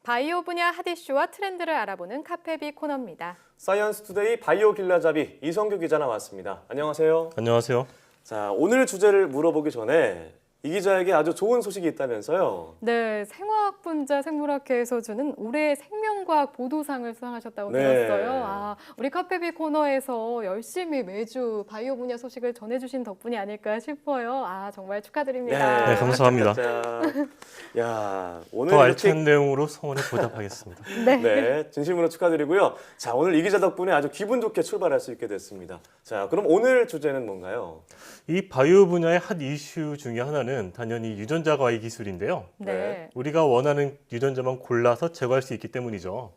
바이오 분야 핫 이슈와 트렌드를 알아보는 카페비 코너입니다. 사이언스 투데이 바이오 길라잡이 이성규 기자 나왔습니다. 안녕하세요. 안녕하세요. 자, 오늘 주제를 물어보기 전에 이 기자에게 아주 좋은 소식이 있다면서요. 네, 생화학분자 생물학회에서 주는 올해 생명과학 보도상을 수상하셨다고 네. 들었어요. 우리 카페비 코너에서 열심히 매주 바이오 분야 소식을 전해주신 덕분이 아닐까 싶어요. 정말 축하드립니다. 네, 감사합니다. 자, 야, 오늘 더 이렇게 알찬 내용으로 성원에 보답하겠습니다. 네, 진심으로 축하드리고요. 자, 오늘 이 기자 덕분에 아주 기분 좋게 출발할 수 있게 됐습니다. 자, 그럼 오늘 주제는 뭔가요? 이 바이오 분야의 핫 이슈 중에 하나는 단연히 유전자 과학 기술인데요. 네. 우리가 원하는 유전자만 골라서 제거할 수 있기 때문이죠.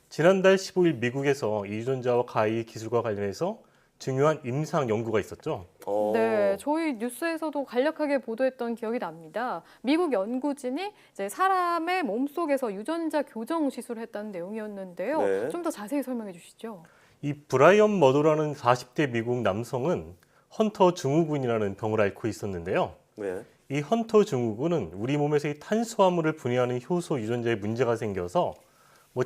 지난달 15일 미국에서 이 유전자와 가위 기술과 관련해서 중요한 임상 연구가 있었죠. 네, 저희 뉴스에서도 간략하게 보도했던 기억이 납니다. 미국 연구진이 이제 사람의 몸속에서 유전자 교정 시술을 했다는 내용이었는데요. 네. 좀 더 자세히 설명해 주시죠. 이 브라이언 머도라는 40대 미국 남성은 헌터 증후군이라는 병을 앓고 있었는데요. 네. 이 헌터 증후군은 우리 몸에서 이 탄수화물을 분해하는 효소 유전자에 문제가 생겨서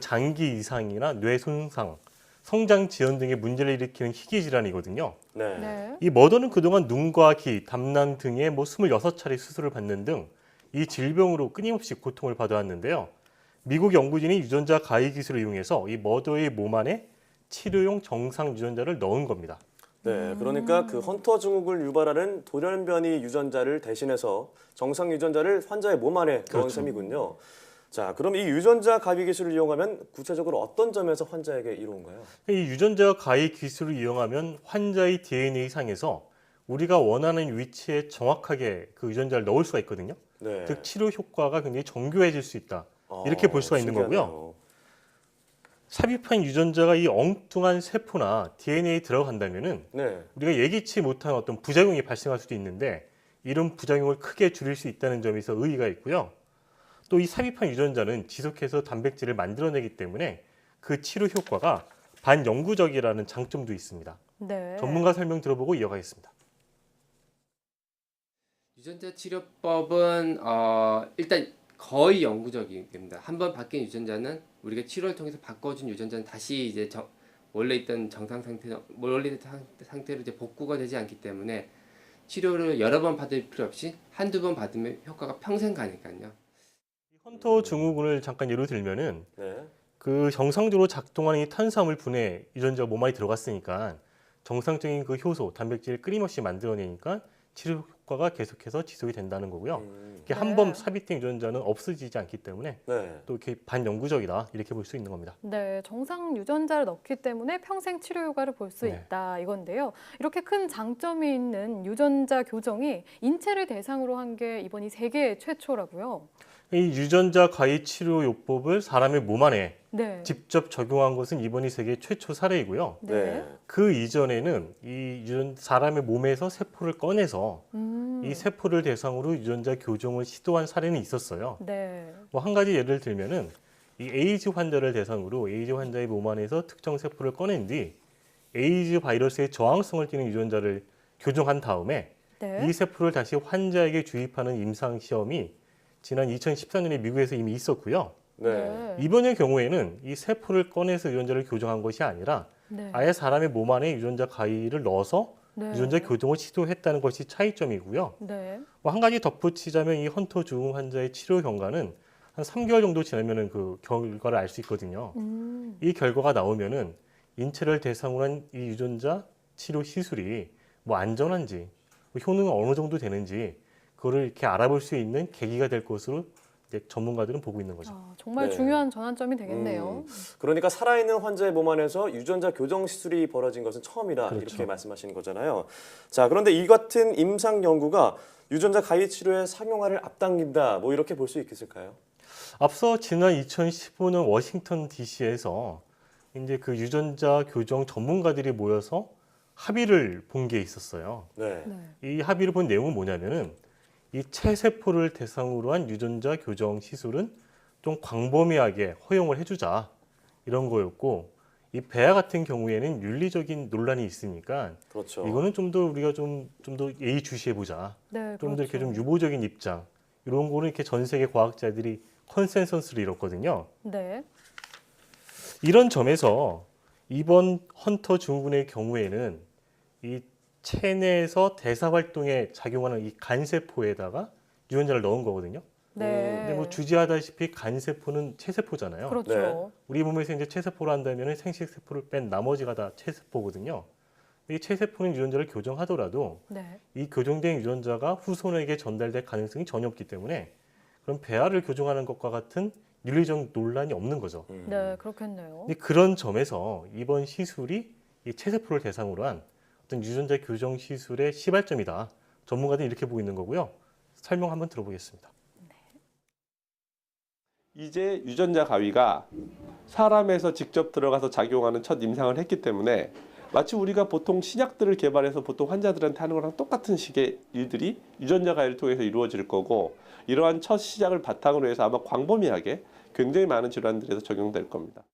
장기 이상이나 뇌 손상, 성장 지연 등의 문제를 일으키는 희귀 질환이거든요. 네. 네. 이 머더는 그동안 눈과 귀, 담낭 등의 26차례 수술을 받는 등 이 질병으로 끊임없이 고통을 받아왔는데요. 미국 연구진이 유전자 가위 기술을 이용해서 이 머더의 몸 안에 치료용 정상 유전자를 넣은 겁니다. 네, 그러니까 그 헌터 증후군을 유발하는 돌연변이 유전자를 대신해서 정상 유전자를 환자의 몸 안에 넣은 그렇죠. 셈이군요. 자, 그럼 이 유전자 가위 기술을 이용하면 구체적으로 어떤 점에서 환자에게 이로운가요? 이 유전자 가위 기술을 이용하면 환자의 DNA 상에서 우리가 원하는 위치에 정확하게 그 유전자를 넣을 수가 있거든요. 네. 즉 치료 효과가 굉장히 정교해질 수 있다. 이렇게 볼 수가 있는 신기하네요. 거고요. 삽입한 유전자가 이 엉뚱한 세포나 DNA에 들어간다면은 네. 우리가 예기치 못한 어떤 부작용이 발생할 수도 있는데 이런 부작용을 크게 줄일 수 있다는 점에서 의의가 있고요. 또 이 삽입한 유전자는 지속해서 단백질을 만들어내기 때문에 그 치료 효과가 반영구적이라는 장점도 있습니다. 네. 전문가 설명 들어보고 이어가겠습니다. 유전자 치료법은 일단 거의 영구적입니다. 한번 바뀐 유전자는 우리가 치료를 통해서 바꿔준 유전자는 다시 이제 원래 있던 정상 상태로 이제 복구가 되지 않기 때문에 치료를 여러 번 받을 필요 없이 한두 번 받으면 효과가 평생 가니까요. 헌터 증후군을 잠깐 예로 들면은 네. 그 정상적으로 작동하는 이 탄수화물 분해 유전자가 몸 안에 들어갔으니까 정상적인 그 효소, 단백질을 끊임없이 만들어내니까 치료 효과가 계속해서 지속이 된다는 거고요. 이게 네. 한 번 삽입된 유전자는 없어지지 않기 때문에 네. 또 이렇게 반영구적이다 이렇게 볼 수 있는 겁니다. 네, 정상 유전자를 넣기 때문에 평생 치료 효과를 볼 수 네. 있다 이건데요. 이렇게 큰 장점이 있는 유전자 교정이 인체를 대상으로 한 게 이번이 세계 최초라고요. 이 유전자 가위 치료 요법을 사람의 몸 안에 네. 직접 적용한 것은 이번이 세계 최초 사례이고요. 네. 그 이전에는 사람의 몸에서 세포를 꺼내서 이 세포를 대상으로 유전자 교정을 시도한 사례는 있었어요. 네. 한 가지 예를 들면은 이 에이즈 환자를 대상으로 에이즈 환자의 몸 안에서 특정 세포를 꺼낸 뒤 에이즈 바이러스의 저항성을 띠는 유전자를 교정한 다음에 네. 이 세포를 다시 환자에게 주입하는 임상 시험이 지난 2014년에 미국에서 이미 있었고요. 네. 이번의 경우에는 이 세포를 꺼내서 유전자를 교정한 것이 아니라 네. 아예 사람의 몸 안에 유전자 가위를 넣어서 네. 유전자 교정을 시도했다는 것이 차이점이고요. 네. 한 가지 덧붙이자면 이 헌터 증후군 환자의 치료 경과는 한 3개월 정도 지나면은 그 결과를 알 수 있거든요. 이 결과가 나오면은 인체를 대상으로 한 이 유전자 치료 시술이 안전한지 효능은 어느 정도 되는지 그거를 이렇게 알아볼 수 있는 계기가 될 것으로 이제 전문가들은 보고 있는 거죠. 정말 네. 중요한 전환점이 되겠네요. 그러니까 살아있는 환자의 몸 안에서 유전자 교정 시술이 벌어진 것은 처음이다. 그렇죠. 이렇게 말씀하시는 거잖아요. 자, 그런데 이 같은 임상 연구가 유전자 가위 치료의 상용화를 앞당긴다. 이렇게 볼 수 있겠을까요? 앞서 지난 2015년 워싱턴 DC에서 이제 그 유전자 교정 전문가들이 모여서 합의를 본 게 있었어요. 네. 네. 이 합의를 본 내용은 뭐냐면은 이 체세포를 대상으로 한 유전자 교정 시술은 좀 광범위하게 허용을 해주자 이런 거였고 이 배아 같은 경우에는 윤리적인 논란이 있으니까 그렇죠. 이거는 좀 더 우리가 좀 더 예의주시해 보자. 네, 좀 더 이렇게 좀 그렇죠. 유보적인 입장 이런 거를 이렇게 전 세계 과학자들이 컨센서스를 이뤘거든요. 네. 이런 점에서 이번 헌터 증후군의 경우에는 이 체내에서 대사 활동에 작용하는 이 간세포에다가 유전자를 넣은 거거든요. 네. 근데 뭐 주지하다시피 간세포는 체세포잖아요. 그렇죠. 네. 우리 몸에서 이제 체세포를 한다면 생식세포를 뺀 나머지가 다 체세포거든요. 이 체세포는 유전자를 교정하더라도 네. 이 교정된 유전자가 후손에게 전달될 가능성이 전혀 없기 때문에 그럼 배아를 교정하는 것과 같은 윤리적 논란이 없는 거죠. 네, 그렇겠네요. 근데 그런 점에서 이번 시술이 이 체세포를 대상으로 한 어떤 유전자 교정 시술의 시발점이다. 전문가들이 이렇게 보고 있는 거고요. 설명 한번 들어보겠습니다. 이제 유전자 가위가 사람에서 직접 들어가서 작용하는 첫 임상을 했기 때문에 마치 우리가 보통 신약들을 개발해서 보통 환자들한테 하는 거랑 똑같은 식의 일들이 유전자 가위를 통해서 이루어질 거고 이러한 첫 시작을 바탕으로 해서 아마 광범위하게 굉장히 많은 질환들에서 적용될 겁니다.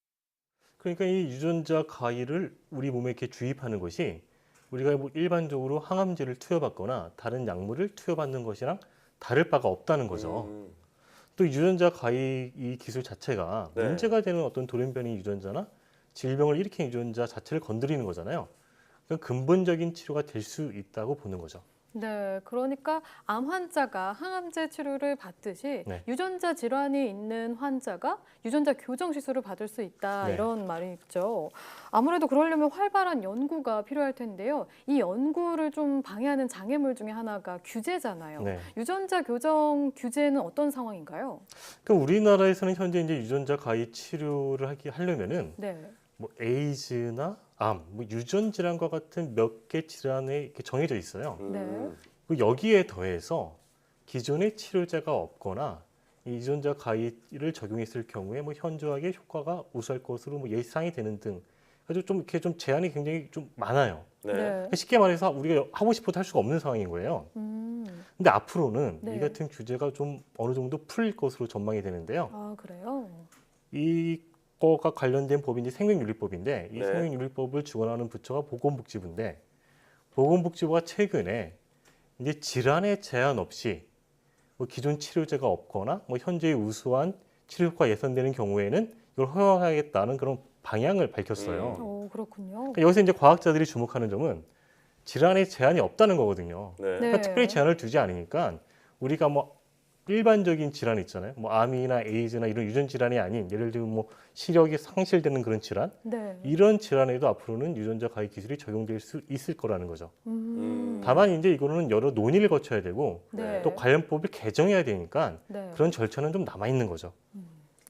그러니까 이 유전자 가위를 우리 몸에 이렇게 주입하는 것이 우리가 뭐 일반적으로 항암제를 투여받거나 다른 약물을 투여받는 것이랑 다를 바가 없다는 거죠. 또 유전자 가위 이 기술 자체가 네. 문제가 되는 어떤 돌연변이 유전자나 질병을 일으키는 유전자 자체를 건드리는 거잖아요. 그러니까 근본적인 치료가 될 수 있다고 보는 거죠. 네, 그러니까 암 환자가 항암제 치료를 받듯이 네. 유전자 질환이 있는 환자가 유전자 교정 시술을 받을 수 있다 네. 이런 말이죠. 아무래도 그러려면 활발한 연구가 필요할 텐데요. 이 연구를 좀 방해하는 장애물 중에 하나가 규제잖아요. 네. 유전자 교정 규제는 어떤 상황인가요? 그럼 우리나라에서는 현재 이제 유전자 가위 치료를 하려면은 네, 뭐 에이즈나 암, 뭐 유전 질환과 같은 몇 개 질환에 이렇게 정해져 있어요. 네. 그리고 여기에 더해서 기존의 치료제가 없거나 이 유전자 가위를 적용했을 경우에 뭐 현저하게 효과가 우수할 것으로 뭐 예상이 되는 등 아주 좀 이렇게 좀 제한이 굉장히 좀 많아요. 네. 네. 쉽게 말해서 우리가 하고 싶어도 할 수가 없는 상황인 거예요. 근데 앞으로는 네. 이 같은 규제가 좀 어느 정도 풀릴 것으로 전망이 되는데요. 아, 그래요? 이거가 관련된 법이 이제 생명윤리법인데 이 네. 생명윤리법을 주관하는 부처가 보건복지부인데 보건복지부가 최근에 이제 질환에 제한 없이 뭐 기존 치료제가 없거나 뭐 현재의 우수한 치료 효과 예상되는 경우에는 이걸 허용하겠다는 그런 방향을 밝혔어요. 오, 그렇군요. 그러니까 여기서 이제 과학자들이 주목하는 점은 질환에 제한이 없다는 거거든요. 네. 네. 그러니까 특별히 제한을 두지 않으니까 우리가 뭐 일반적인 질환 있잖아요. 뭐 암이나 에이즈나 이런 유전 질환이 아닌 예를 들면 뭐 시력이 상실되는 그런 질환 네. 이런 질환에도 앞으로는 유전자 가위 기술이 적용될 수 있을 거라는 거죠. 음. 다만 이제 이거는 여러 논의를 거쳐야 되고 네. 또 관련법을 개정해야 되니까 네. 그런 절차는 좀 남아 있는 거죠.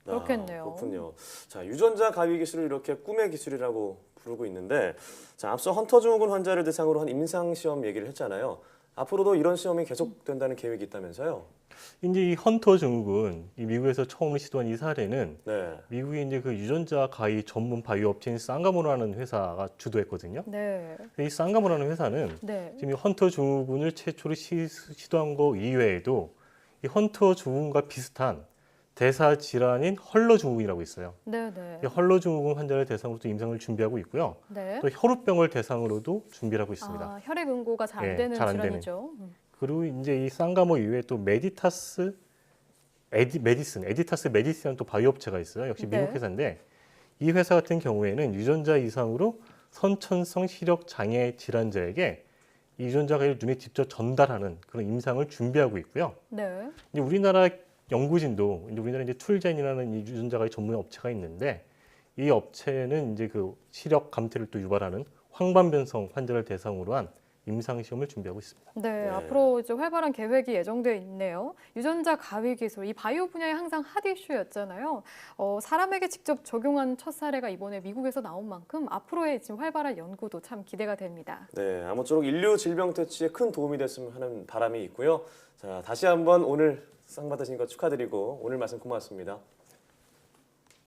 그렇겠네요. 그렇군요. 자, 유전자 가위 기술을 이렇게 꿈의 기술이라고 부르고 있는데, 자, 앞서 헌터 증후군 환자를 대상으로 한 임상 시험 얘기를 했잖아요. 앞으로도 이런 시험이 계속된다는 계획이 있다면서요? 이제 이 헌터 증후군 이 미국에서 처음으로 시도한 이 사례는 네. 미국의 이제 그 유전자 가위 전문 바이오 업체인 쌍가모라는 회사가 주도했거든요. 네. 이 쌍가모라는 회사는 네. 지금 이 헌터 증후군을 최초로 시도한 거 이외에도 이 헌터 증후군과 비슷한 대사 질환인 헐러 증후군이라고 있어요. 네. 네. 이 헐러 증후군 환자를 대상으로도 임상을 준비하고 있고요. 네. 또 혈우병을 대상으로도 준비를 하고 있습니다. 아, 혈액 응고가 잘 안 예, 되는 잘안 되는. 질환이죠. 그리고 이제 이 쌍가모 이외에 또 메디타스 메디슨이라는 또 바이오 업체가 있어요. 역시 미국 네. 회사인데 이 회사 같은 경우에는 유전자 이상으로 선천성 시력 장애 질환자에게 이 유전자 가위를 눈에 직접 전달하는 그런 임상을 준비하고 있고요. 네. 이제 우리나라 연구진도 이제 우리나라 이제 툴젠이라는 이 유전자 가위 전문 업체가 있는데 이 업체는 이제 그 시력 감퇴를 또 유발하는 황반변성 환자를 대상으로 한 임상 시험을 준비하고 있습니다. 네, 앞으로 이제 활발한 계획이 예정되어 있네요. 유전자 가위 기술, 이 바이오 분야의 항상 핫 이슈였잖아요. 사람에게 직접 적용한 첫 사례가 이번에 미국에서 나온 만큼 앞으로의 지금 활발한 연구도 참 기대가 됩니다. 네, 아무쪼록 인류 질병 퇴치에 큰 도움이 됐으면 하는 바람이 있고요. 자, 다시 한번 오늘 상 받으신 거 축하드리고 오늘 말씀 고맙습니다.